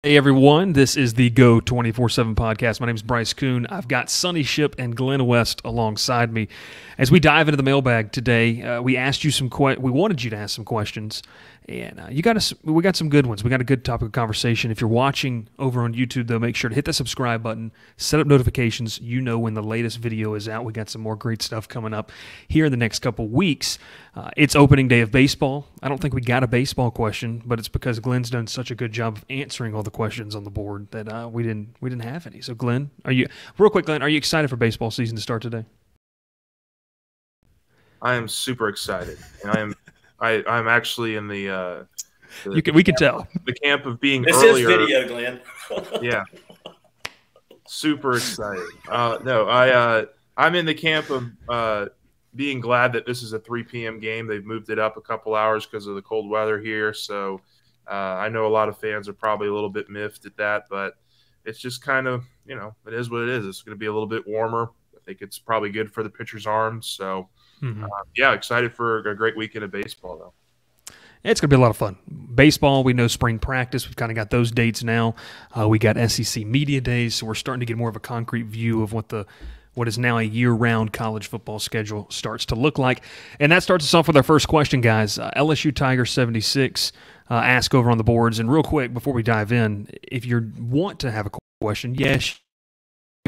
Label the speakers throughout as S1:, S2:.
S1: Hey everyone, this is the Go 24/7 podcast. My name is Bryce Kuhn. I've got Sonny Ship and Glenn West alongside me. As we dive into the mailbag today, we asked you we wanted you to ask some questions, and we got some good ones. We got a good topic of conversation. If you're watching over on YouTube, though, make sure to hit that subscribe button, set up notifications. You know when the latest video is out. We got some more great stuff coming up here in the next couple weeks. It's opening day of baseball. I don't think we got a baseball question, but it's because Glenn's done such a good job of answering all the questions on the board that we didn't have any. So Glenn, Glenn, are you excited for baseball season to start today?
S2: I am super excited, and I'm actually in
S1: we can tell
S2: the camp of being
S3: this
S2: earlier.
S3: Is video, Glenn.
S2: Yeah, super excited. I'm in the camp of being glad that this is a 3 p.m. game. They've moved it up a couple hours because of the cold weather here. So I know a lot of fans are probably a little bit miffed at that, but it's just kind of, it is what it is. It's going to be a little bit warmer. I think it's probably good for the pitcher's arms. So, excited for a great weekend of baseball, though.
S1: It's going to be a lot of fun. Baseball, we know spring practice. We've kind of got those dates now. We got SEC Media Days, so we're starting to get more of a concrete view of what is now a year-round college football schedule starts to look like. And that starts us off with our first question, guys. LSU Tiger 76 ask over on the boards. And real quick, before we dive in, if you want to have a question, yes, you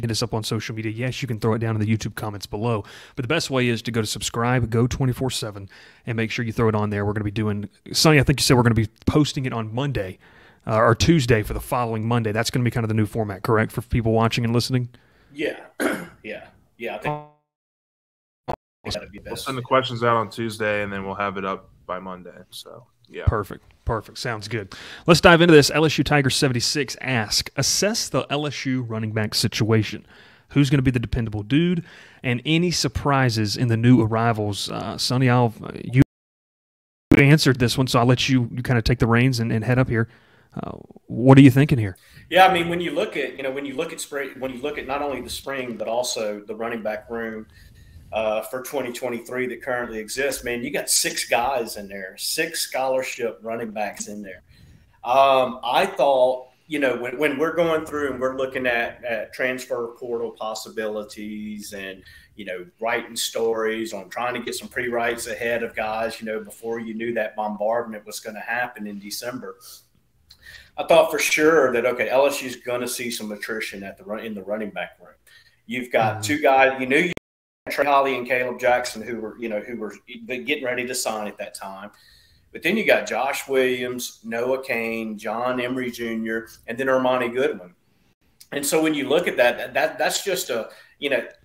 S1: can hit us up on social media. Yes, you can throw it down in the YouTube comments below. But the best way is to go to subscribe, Go 24/7, and make sure you throw it on there. We're going to be doing – Sonny, I think you said we're going to be posting it on Monday or Tuesday for the following Monday. That's going to be kind of the new format, correct, for people watching and listening?
S3: Yeah. I think that'd be best.
S2: We'll send the questions out on Tuesday, and then we'll have it up by Monday. So, yeah.
S1: Perfect. Sounds good. Let's dive into this. LSU Tiger 76 ask, assess the LSU running back situation. Who's going to be the dependable dude? And any surprises in the new arrivals? Sonny, you answered this one, so I'll let you kind of take the reins and head up here. What are you thinking here?
S3: Yeah, I mean, when you look at not only the spring but also the running back room for 2023 that currently exists, man, you got 6 guys in there, 6 scholarship running backs in there. I thought, when we're going through and we're looking at transfer portal possibilities and writing stories on trying to get some pre-writes ahead of guys, before you knew that bombardment was going to happen in December. I thought for sure that, okay, LSU's going to see some attrition in the running back room. You've got 2 guys, Trey Holly and Caleb Jackson, who were getting ready to sign at that time. But then you got Josh Williams, Noah Cain, John Emery Jr., and then Armani Goodwin. And so when you look at that's just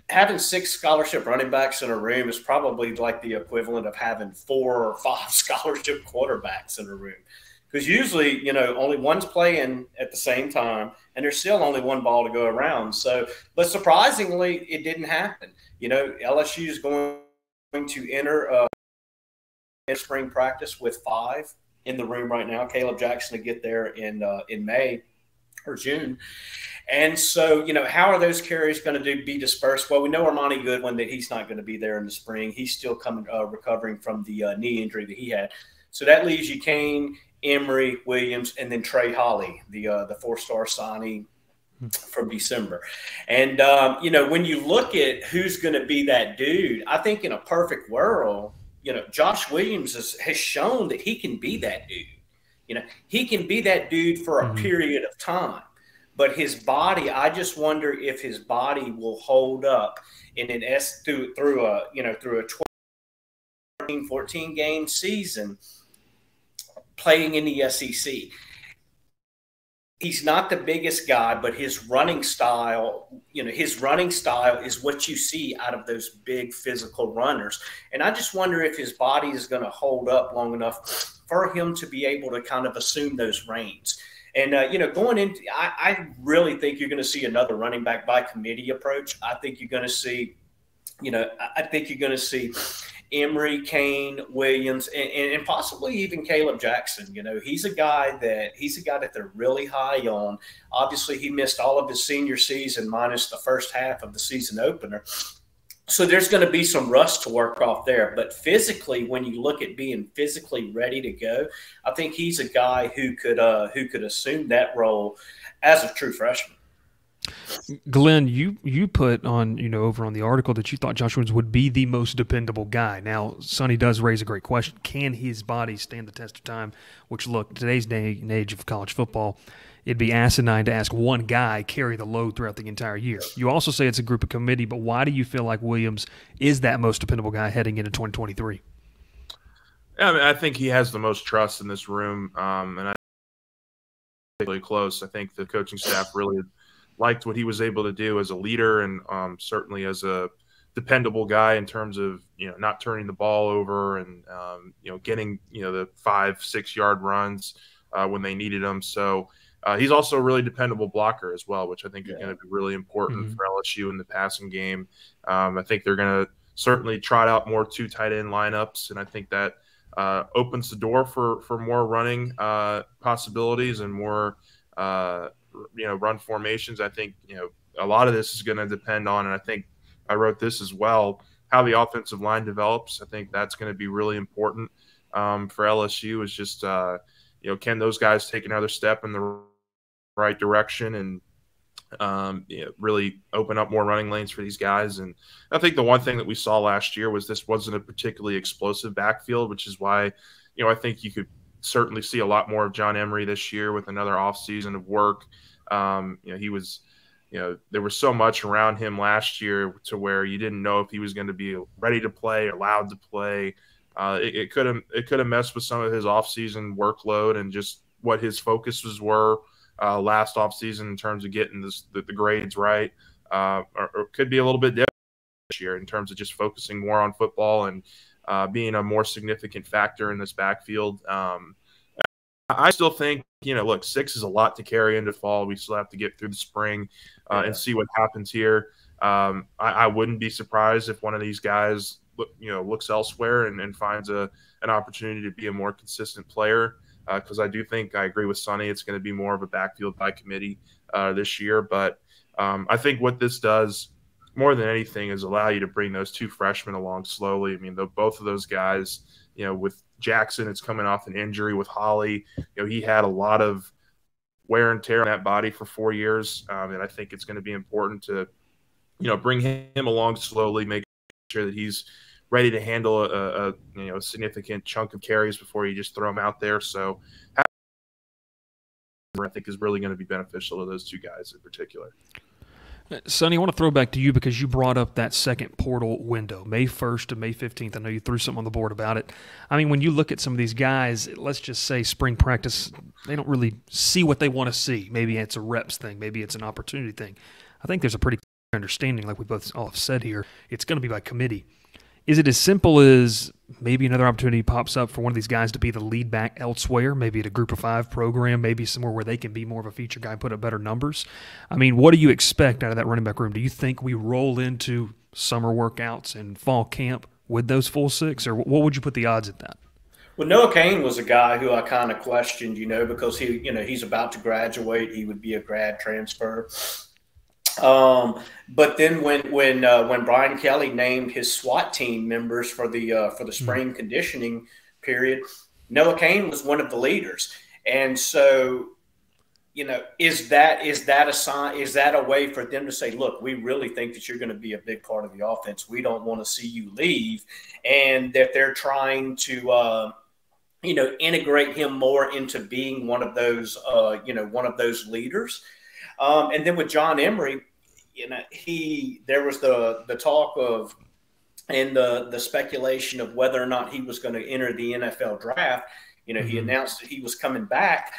S3: having 6 scholarship running backs in a room is probably like the equivalent of having 4 or 5 scholarship quarterbacks in a room. Because usually, only one's playing at the same time, and there's still only one ball to go around. So, but surprisingly, it didn't happen. LSU is going to enter spring practice with 5 in the room right now. Caleb Jackson to get there in May or June. And so, how are those carries going to be dispersed? Well, we know Armani Goodwin that he's not going to be there in the spring. He's still recovering from the knee injury that he had. So that leaves you Cain, Emery, Williams, and then Trey Holly, the 4-star signing from December. And, when you look at who's going to be that dude, I think in a perfect world, Josh Williams has shown that he can be that dude. He can be that dude for a period of time. But his body, I just wonder if his body will hold up in through a 14 game season playing in the SEC. He's not the biggest guy, but his running style is what you see out of those big physical runners. And I just wonder if his body is going to hold up long enough for him to be able to kind of assume those reins. And, going into – I really think you're going to see another running back by committee approach. I think you're going to see Emery, Cain, Williams, and possibly even Caleb Jackson. He's a guy that they're really high on. Obviously, he missed all of his senior season minus the first half of the season opener. So there's going to be some rust to work off there. But physically, when you look at being physically ready to go, I think he's a guy who could assume that role as a true freshman.
S1: Glenn, you put on, over on the article that you thought Josh Williams would be the most dependable guy. Now, Sonny does raise a great question. Can his body stand the test of time? Which, look, today's day and age of college football, it'd be asinine to ask one guy carry the load throughout the entire year. You also say it's a group of committee, but why do you feel like Williams is that most dependable guy heading into 2023?
S2: Yeah, I mean, I think he has the most trust in this room, and I think really close. I think the coaching staff really liked what he was able to do as a leader, and certainly as a dependable guy in terms of not turning the ball over and getting the 5-6 yard runs when they needed them. So he's also a really dependable blocker as well, which I think is going to be really important for LSU in the passing game. I think they're going to certainly trot out more 2 tight end lineups, and I think that opens the door for more running possibilities and more run formations. I think a lot of this is going to depend on, and I think I wrote this as well, how the offensive line develops. I think that's going to be really important for LSU. Is just can those guys take another step in the right direction and really open up more running lanes for these guys. And I think the one thing that we saw last year was this wasn't a particularly explosive backfield, which is why I think you could certainly see a lot more of John Emery this year with another offseason of work. He was, there was so much around him last year to where you didn't know if he was going to be ready to play, allowed to play. It could have messed with some of his offseason workload and just what his focuses were last offseason in terms of getting the grades right. Or could be a little bit different this year in terms of just focusing more on football and being a more significant factor in this backfield. I still think, look, 6 is a lot to carry into fall. We still have to get through the spring and see what happens here. I wouldn't be surprised if one of these guys, looks elsewhere and finds an opportunity to be a more consistent player. Because I do think I agree with Sonny. It's going to be more of a backfield by committee this year. But I think what this does more than anything is allow you to bring those 2 freshmen along slowly. I mean, both of those guys, with Jackson, it's coming off an injury. With Holly, he had a lot of wear and tear on that body for 4 years. And I think it's going to be important to, bring him along slowly, make sure that he's ready to handle a significant chunk of carries before you just throw him out there. So I think is really going to be beneficial to those 2 guys in particular.
S1: Sonny, I want to throw back to you because you brought up that second portal window, May 1st to May 15th. I know you threw something on the board about it. I mean, when you look at some of these guys, let's just say spring practice, they don't really see what they want to see. Maybe it's a reps thing. Maybe it's an opportunity thing. I think there's a pretty clear understanding, like we both all have said here, it's going to be by committee. Is it as simple as maybe another opportunity pops up for one of these guys to be the lead back elsewhere, maybe at a group of 5 program, maybe somewhere where they can be more of a feature guy, put up better numbers? I mean, what do you expect out of that running back room? Do you think we roll into summer workouts and fall camp with those full 6, or what would you put the odds at that?
S3: Well, Noah Cain was a guy who I kind of questioned, because he's about to graduate. He would be a grad transfer. But then when Brian Kelly named his SWAT team members for the spring conditioning period, Noah Cain was one of the leaders. And so, is that a sign? Is that a way for them to say, look, we really think that you're going to be a big part of the offense. We don't want to see you leave, and that they're trying to integrate him more into being one of those leaders. And then with John Emery, there was the talk of and the speculation of whether or not he was going to enter the NFL draft. He announced that he was coming back.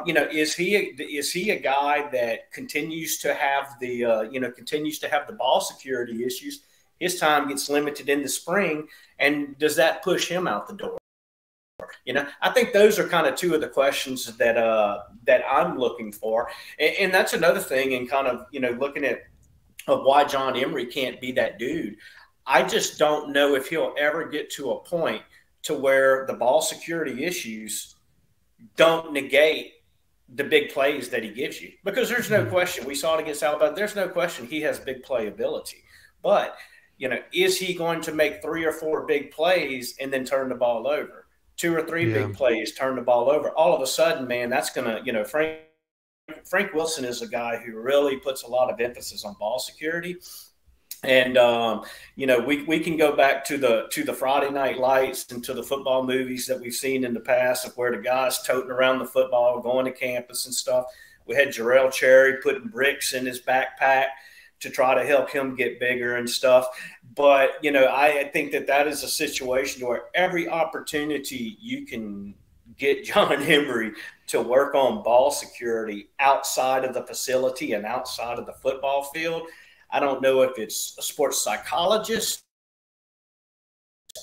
S3: Is he a guy that continues to have the ball security issues? His time gets limited in the spring, and does that push him out the door? I think those are kind of 2 of the questions that I'm looking for. And that's another thing in kind of, looking at why John Emery can't be that dude. I just don't know if he'll ever get to a point to where the ball security issues don't negate the big plays that he gives you. Because there's no question, we saw it against Alabama, there's no question he has big playability. But, is he going to make 3 or 4 big plays and then turn the ball over? 2 or 3 big plays, turn the ball over. All of a sudden, man, that's going to, Frank Wilson is a guy who really puts a lot of emphasis on ball security. And, we can go back to the Friday Night Lights and to the football movies that we've seen in the past of where the guys toting around the football, going to campus and stuff. We had Jarrell Cherry putting bricks in his backpack to try to help him get bigger and stuff. But, I think that is a situation where every opportunity you can get John Emery to work on ball security outside of the facility and outside of the football field. I don't know if it's a sports psychologist.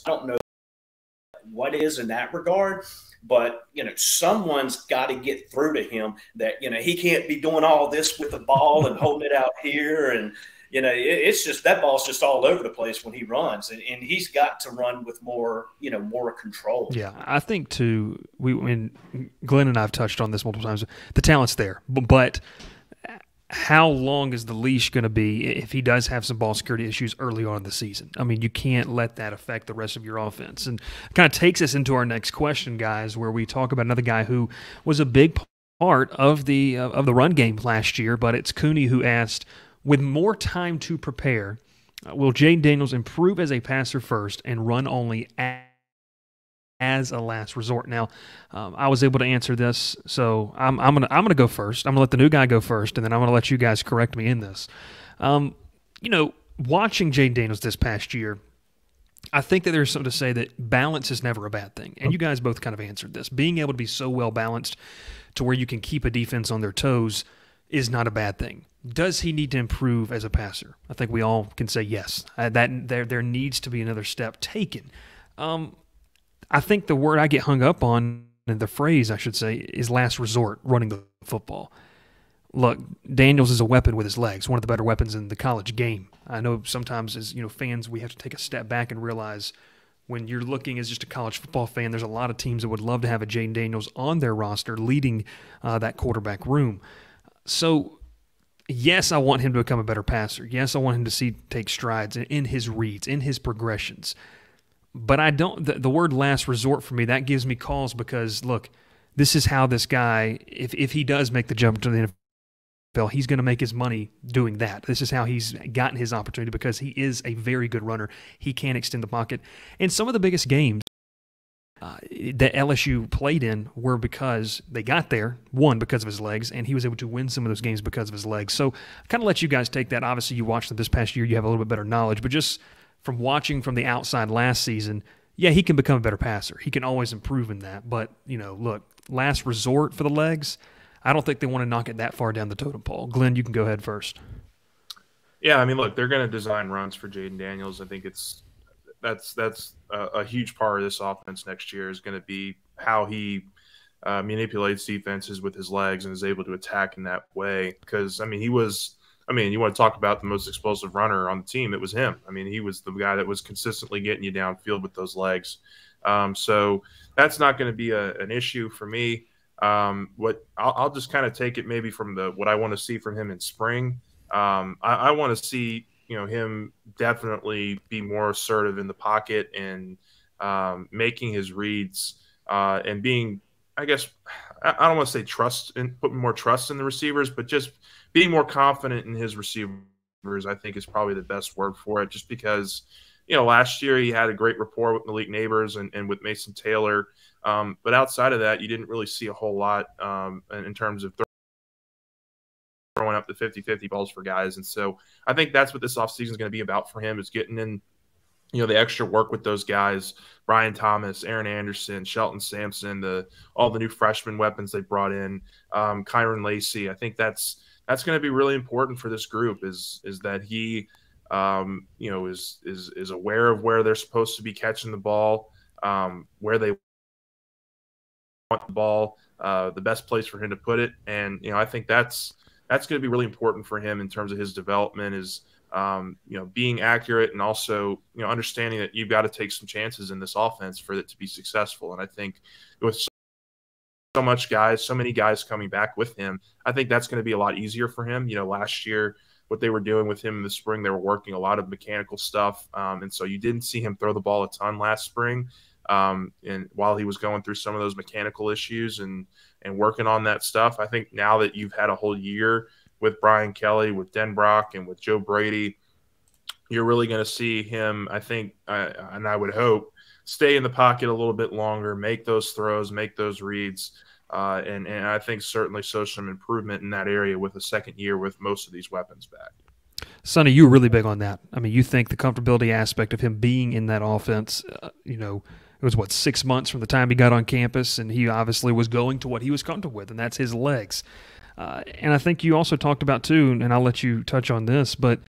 S3: I don't know what is in that regard. But, someone's got to get through to him that, he can't be doing all this with the ball and holding it out here. And, it's just that ball's just all over the place when he runs. And he's got to run with more control.
S1: Yeah, I think, too, when Glenn and I have touched on this multiple times, the talent's there. But how long is the leash going to be if he does have some ball security issues early on in the season? I mean, you can't let that affect the rest of your offense. And it kind of takes us into our next question, guys, where we talk about another guy who was a big part of the run game last year, but it's Cooney who asked, with more time to prepare, will Jayden Daniels improve as a passer first and run only as a last resort? Now, I was able to answer this, so I'm gonna go first. I'm gonna let the new guy go first, and then I'm gonna let you guys correct me in this. Watching Jayden Daniels this past year, I think that there's something to say that balance is never a bad thing, and you guys both kind of answered this. Being able to be so well balanced to where you can keep a defense on their toes is not a bad thing. Does he need to improve as a passer? I think we all can say yes. That there needs to be another step taken. I think the word I get hung up on, and the phrase I should say, is last resort, running the football. Look, Daniels is a weapon with his legs, one of the better weapons in the college game. I know sometimes as fans, we have to take a step back and realize when you're looking as just a college football fan, there's a lot of teams that would love to have a Jayden Daniels on their roster leading that quarterback room. So, yes, I want him to become a better passer. Yes, I want him to take strides in his reads, in his progressions. But I don't. The word last resort for me, that gives me cause because, look, this is how this guy, if he does make the jump to the NFL, he's going to make his money doing that. This is how he's gotten his opportunity because he is a very good runner. He can extend the pocket. And some of the biggest games that LSU played in were because they got there, one, because of his legs, and he was able to win some of those games because of his legs. So I kind of let you guys take that. Obviously, you watched them this past year. You have a little bit better knowledge. But just from watching from the outside last season, yeah, he can become a better passer. He can always improve in that. But, look, last resort for the legs, I don't think they want to knock it that far down the totem pole. Glenn, you can go ahead first.
S2: Yeah, I mean, look, they're going to design runs for Jayden Daniels. I think that's a huge part of this offense next year is going to be how he manipulates defenses with his legs and is able to attack in that way. Because, you want to talk about the most explosive runner on the team, it was him. He was the guy that was consistently getting you downfield with those legs. So that's not going to be an issue for me. I'll just kind of take it maybe from what I want to see from him in spring. I want to see him definitely be more assertive in the pocket and making his reads and being, I guess, I don't want to say trust and put more trust in the receivers, but just being more confident in his receivers, I think is probably the best word for it. Just because, last year he had a great rapport with Malik Neighbors and with Mason Taylor. But outside of that, you didn't really see a whole lot in terms of throwing up the 50-50 balls for guys. And so I think that's what this offseason is going to be about for him, is getting in, the extra work with those guys, Brian Thomas, Aaron Anderson, Shelton Sampson, all the new freshman weapons they brought in, Kyron Lacey. I think that's going to be really important for this group is that he, is aware of where they're supposed to be catching the ball, where they want the ball, the best place for him to put it. And, I think that's going to be really important for him in terms of his development is, being accurate and also, understanding that you've got to take some chances in this offense for it to be successful. And I think with so many guys coming back with him, I think that's going to be a lot easier for him. Last year, what they were doing with him in the spring. They were working a lot of mechanical stuff, and so you didn't see him throw the ball a ton last spring. And while he was going through some of those mechanical issues and working on that stuff, I think now that you've had a whole year with Brian Kelly, with Denbrock, and with Joe Brady, you're really going to see him, I think, and I would hope, stay in the pocket a little bit longer, make those throws, make those reads. And I think certainly show some improvement in that area with a second year with most of these weapons back.
S1: Sonny, you were really big on that. I mean, you think the comfortability aspect of him being in that offense, it was, 6 months from the time he got on campus, and he obviously was going to what he was comfortable with, and that's his legs. And I think you also talked about, too, and I'll let you touch on this, but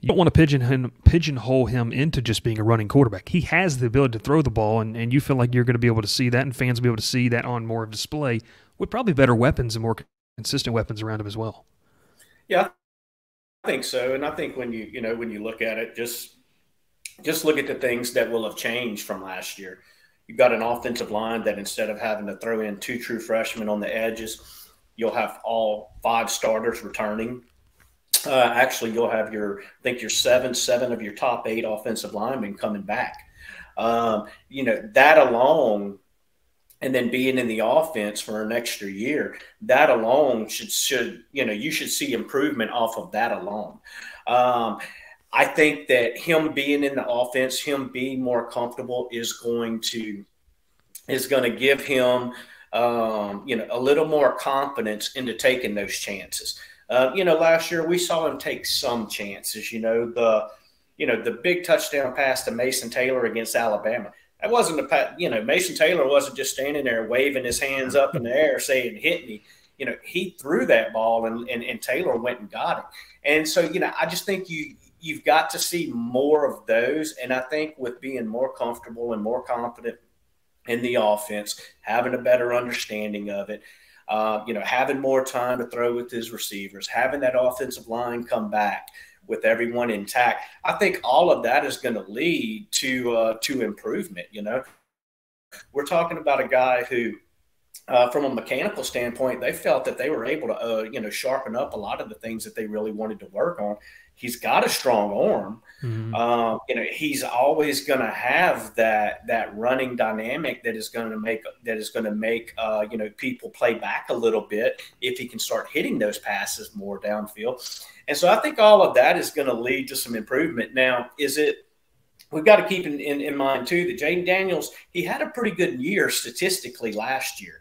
S1: you don't want to pigeonhole him into just being a running quarterback. He has the ability to throw the ball, and you feel like you're going to be able to see that, and fans will be able to see that on more of display with probably better weapons and more consistent weapons around him as well.
S3: Yeah, I think so. And I think when you look at it, just look at the things that will have changed from last year. You've got an offensive line that instead of having to throw in 2 true freshmen on the edges, you'll have all 5 starters returning. Actually, you'll have your seven of your top 8 offensive linemen coming back. That alone, and then being in the offense for an extra year, that alone should you should see improvement off of that alone. I think that him being in the offense, him being more comfortable is going to give him a little more confidence into taking those chances. Last year we saw him take some chances. The big touchdown pass to Mason Taylor against Alabama. That wasn't Mason Taylor wasn't just standing there waving his hands up in the air saying "hit me." He threw that ball and Taylor went and got it. And so I just think you've got to see more of those. And I think with being more comfortable and more confident in the offense, having a better understanding of it, having more time to throw with his receivers, having that offensive line come back with everyone intact, I think all of that is going to lead to improvement. We're talking about a guy who, from a mechanical standpoint, they felt that they were able to, sharpen up a lot of the things that they really wanted to work on. He's got a strong arm. Mm-hmm. He's always going to have that running dynamic that is going to make people play back a little bit if he can start hitting those passes more downfield. And so I think all of that is going to lead to some improvement. Now, we've got to keep in mind too that Jayden Daniels, he had a pretty good year statistically last year.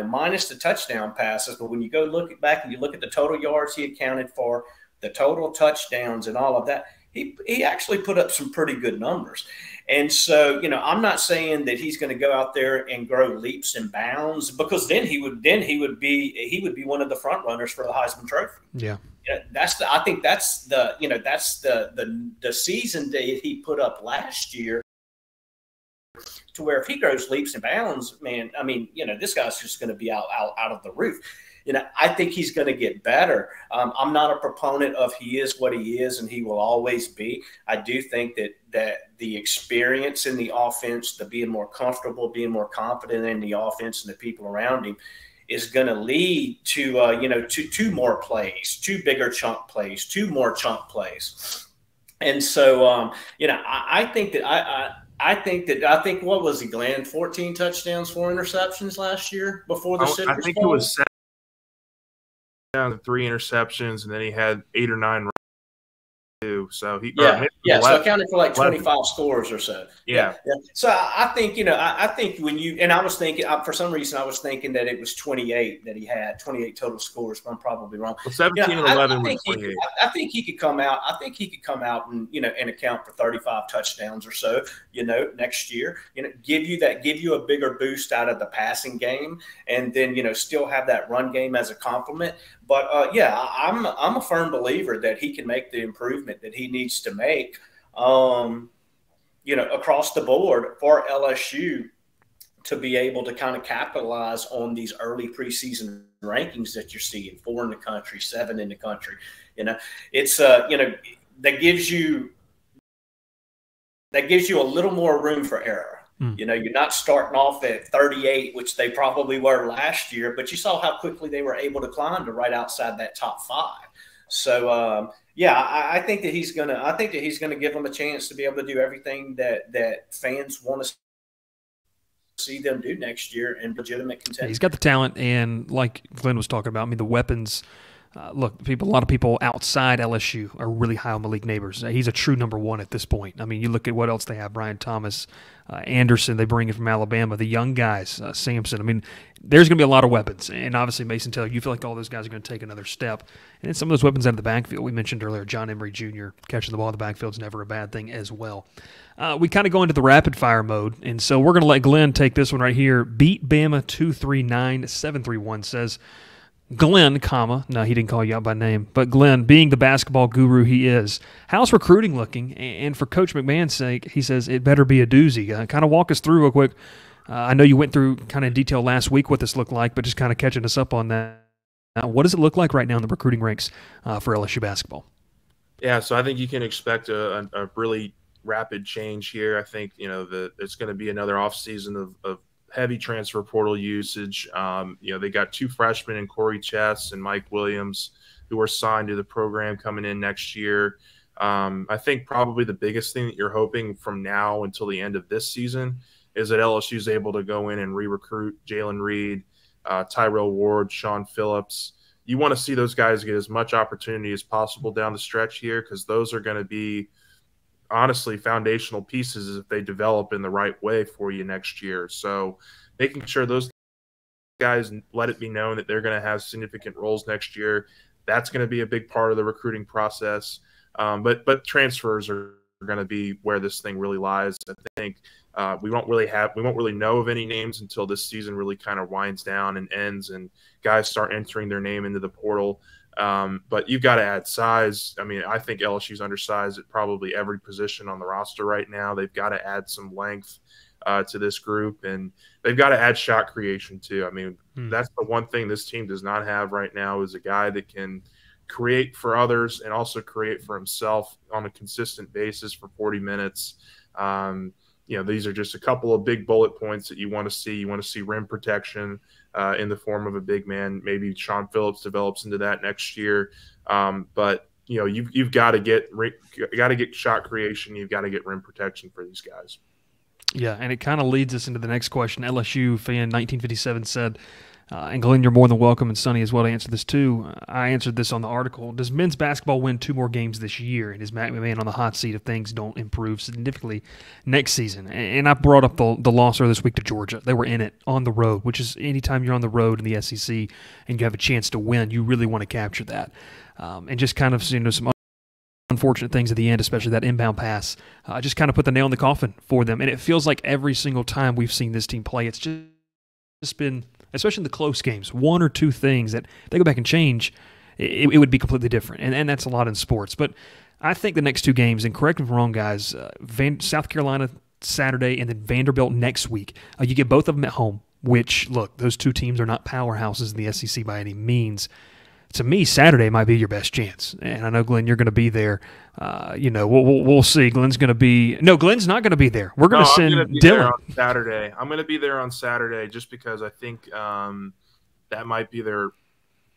S3: Minus the touchdown passes, but when you go look back and you look at the total yards he accounted for, the total touchdowns and all of that, he actually put up some pretty good numbers. And so, I'm not saying that he's going to go out there and grow leaps and bounds, because then he would be one of the front runners for the Heisman Trophy.
S1: Yeah.
S3: I think that's the season that he put up last year, to where if he grows leaps and bounds, man, I mean, this guy's just going to be out of the roof. I think he's going to get better. I'm not a proponent of he is what he is and he will always be. I do think that the experience in the offense, the being more comfortable, being more confident in the offense and the people around him, is going to lead to two more plays, 2 bigger chunk plays, 2 more chunk plays. And so I think what was he, Glenn? 14 touchdowns, 4 interceptions last year before the Citrus Bowl?
S2: I think it was 7 down, 3 interceptions, and then he had 8 or 9 too. So
S3: so accounted for like 25 scores or so.
S2: Yeah.
S3: So I think I think when you, and I was thinking, for some reason I was thinking that it was 28 that he had 28 total scores, but I'm probably wrong.
S2: Well, 17 and 11 was 28.
S3: I think he could come out. I think he could come out and and account for 35 touchdowns or so. Next year. Give you a bigger boost out of the passing game, and then still have that run game as a complement. But I'm a firm believer that he can make the improvement that he needs to make, across the board for LSU to be able to kind of capitalize on these early preseason rankings that you're seeing, 4 in the country, 7 in the country. It's that gives you a little more room for error. You're not starting off at 38, which they probably were last year, but you saw how quickly they were able to climb to right outside that top 5. So yeah, I think that he's gonna. I think that he's gonna give them a chance to be able to do everything that fans want to see them do next year and legitimate contender.
S1: He's got the talent, and like Glenn was talking about, I mean, the weapons. Look, a lot of people outside LSU are really high on Malik Neighbors. He's a true number one at this point. I mean, you look at what else they have: Brian Thomas, Anderson. They bring in from Alabama. The young guys, Sampson. I mean, there's going to be a lot of weapons, and obviously Mason Taylor. You feel like all those guys are going to take another step, and some of those weapons out of the backfield. We mentioned earlier, John Emery Jr. catching the ball in the backfield is never a bad thing as well. We kind of go into the rapid fire mode, and so we're going to let Glenn take this one right here. Beat Bama 239-731 says. Glenn, no, he didn't call you out by name, but Glenn, being the basketball guru he is, how's recruiting looking? And for Coach McMahon's sake, he says it better be a doozy. Kind of walk us through real quick. I know you went through kind of in detail last week what this looked like, but just kind of catching us up on that. What does it look like right now in the recruiting ranks for LSU basketball?
S2: Yeah, so I think you can expect a really rapid change here. I think, it's going to be another offseason of heavy transfer portal usage. They got two freshmen in Corey Chess and Mike Williams who are signed to the program coming in next year. I think probably the biggest thing that you're hoping from now until the end of this season is that LSU is able to go in and re-recruit Jalen Reed, Tyrell Ward, Sean Phillips. You want to see those guys get as much opportunity as possible down the stretch here, because those are going to be honestly foundational pieces if they develop in the right way for you next year. So making sure those guys let it be known that they're going to have significant roles next year, that's going to be a big part of the recruiting process. But transfers are going to be where this thing really lies. I think we won't really know of any names until this season really kind of winds down and ends and guys start entering their name into the portal. But you've got to add size. I mean, I think LSU's undersized at probably every position on the roster right now. They've got to add some length to this group, and they've got to add shot creation too. I mean, that's the one thing this team does not have right now, is a guy that can create for others and also create for himself on a consistent basis for 40 minutes. These are just a couple of big bullet points that you want to see. You want to see rim protection in the form of a big man. Maybe Sean Phillips develops into that next year. But you've got to get shot creation. You've got to get rim protection for these guys.
S1: Yeah, and it kind of leads us into the next question. LSU fan 1957 said, and Glenn, you're more than welcome, and Sonny as well, to answer this too. I answered this on the article. Does men's basketball win 2 more games this year? And is Matt McMahon on the hot seat if things don't improve significantly next season? And I brought up the loss earlier this week to Georgia. They were in it on the road, which is anytime you're on the road in the SEC and you have a chance to win, you really want to capture that. And just kind of some unfortunate things at the end, especially that inbound pass, just kind of put the nail in the coffin for them. And it feels like every single time we've seen this team play, it's just been, especially in the close games, 1 or 2 things that if they go back and change, it would be completely different. And that's a lot in sports. But I think the next 2 games, and correct me if I'm wrong, guys, South Carolina Saturday and then Vanderbilt next week, you get both of them at home, which, look, those 2 teams are not powerhouses in the SEC by any means. To me, Saturday might be your best chance. And I know, Glenn, you're going to be there. We'll see. Glenn's not going to be there. We're going to send Dylan
S2: on Saturday. I'm going to be there on Saturday just because I think that might be their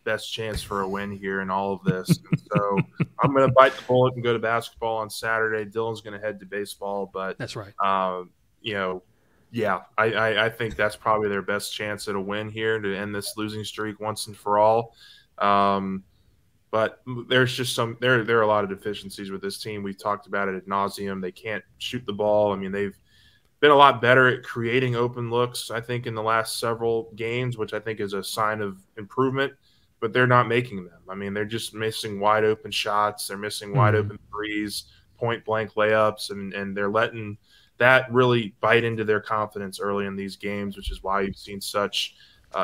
S2: best chance for a win here in all of this. And so I'm going to bite the bullet and go to basketball on Saturday. Dylan's going to head to baseball. But
S1: that's right.
S2: I think that's probably their best chance at a win here to end this losing streak once and for all. But there's just there are a lot of deficiencies with this team. We've talked about it ad nauseum. They can't shoot the ball. I mean, they've been a lot better at creating open looks, I think, in the last several games, which I think is a sign of improvement, but they're not making them. I mean, they're just missing wide open shots. They're missing wide open threes, point blank layups, and they're letting that really bite into their confidence early in these games, which is why you've seen such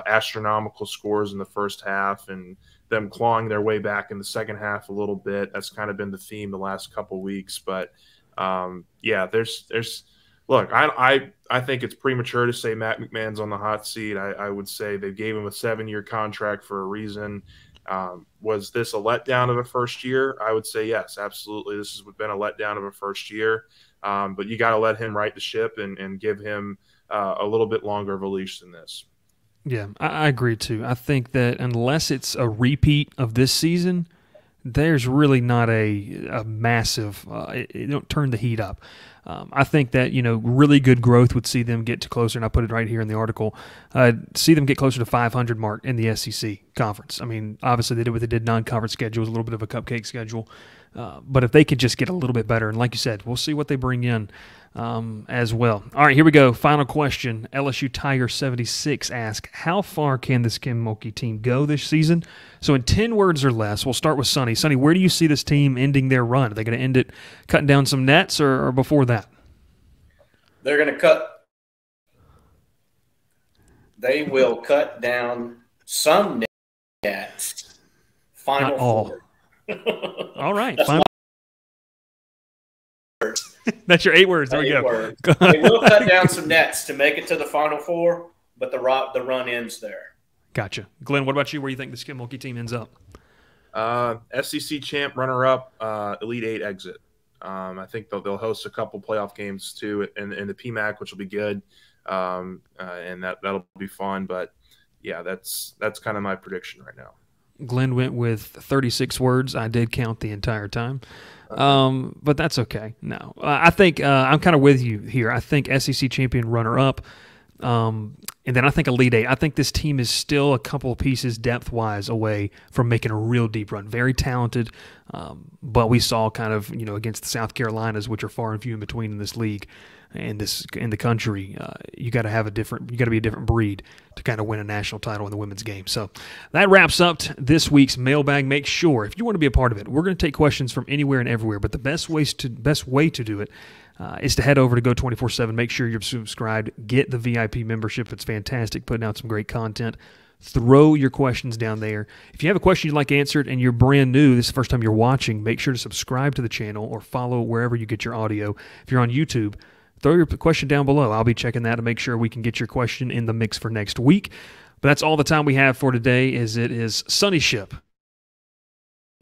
S2: astronomical scores in the first half and them clawing their way back in the second half a little bit. That's kind of been the theme the last couple weeks. But look, I think it's premature to say Matt McMahon's on the hot seat. I would say they gave him a 7-year contract for a reason. Was this a letdown of a first year? I would say yes, absolutely. This has been a letdown of a first year. But you got to let him right the ship and give him a little bit longer of a leash than this.
S1: Yeah, I agree too. I think that unless it's a repeat of this season, there's really not a massive it don't turn the heat up. I think that, really good growth would see them get to closer, and I put it right here in the article, see them get closer to 500 mark in the SEC conference. I mean, obviously they did what they did non-conference schedule, was a little bit of a cupcake schedule. But if they could just get a little bit better, and like you said, we'll see what they bring in as well. All right, here we go. Final question. LSU Tiger 76 asks, how far can this Kim Mulkey team go this season? So in 10 words or less, we'll start with Sonny. Sonny, where do you see this team ending their run? Are they going to end it cutting down some nets or before that?
S3: They're going to cut. They will cut down some nets. Final
S1: Not all.
S3: four.
S1: All right. That's your 8 words. There we go.
S3: They will cut down some nets to make it to the Final Four, but the run ends there.
S1: Gotcha. Glenn, what about you? Where do you think the Kim Mulkey team ends up?
S2: SEC champ, runner-up, Elite Eight exit. I think they'll host a couple playoff games too in the PMAC, which will be good, and that'll be fun. But yeah, that's kind of my prediction right now.
S1: Glenn went with 36 words. I did count the entire time, but that's okay. No, I think I'm kind of with you here. I think SEC champion, runner-up. And then I think Elite Eight. I think this team is still a couple of pieces depth-wise away from making a real deep run. Very talented, but we saw kind of, against the South Carolinas, which are far and few in between in this league and in the country, you got to be a different breed to kind of win a national title in the women's game. So that wraps up this week's mailbag. Make sure, if you want to be a part of it, we're going to take questions from anywhere and everywhere, but the best way to do it is to head over to Go247. Make sure you're subscribed. Get the VIP membership. It's fantastic, putting out some great content. Throw your questions down there. If you have a question you'd like answered and you're brand new, this is the first time you're watching, make sure to subscribe to the channel or follow wherever you get your audio. If you're on YouTube, throw your question down below. I'll be checking that to make sure we can get your question in the mix for next week. But that's all the time we have for today. It is Sonny Ship,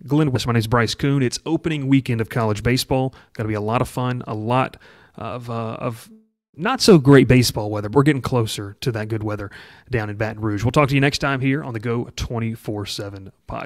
S1: Glenn West. My name is Bryce Kuhn. It's opening weekend of college baseball. Going to be a lot of fun, a lot of not so great baseball weather. We're getting closer to that good weather down in Baton Rouge. We'll talk to you next time here on the Go 24/7 podcast.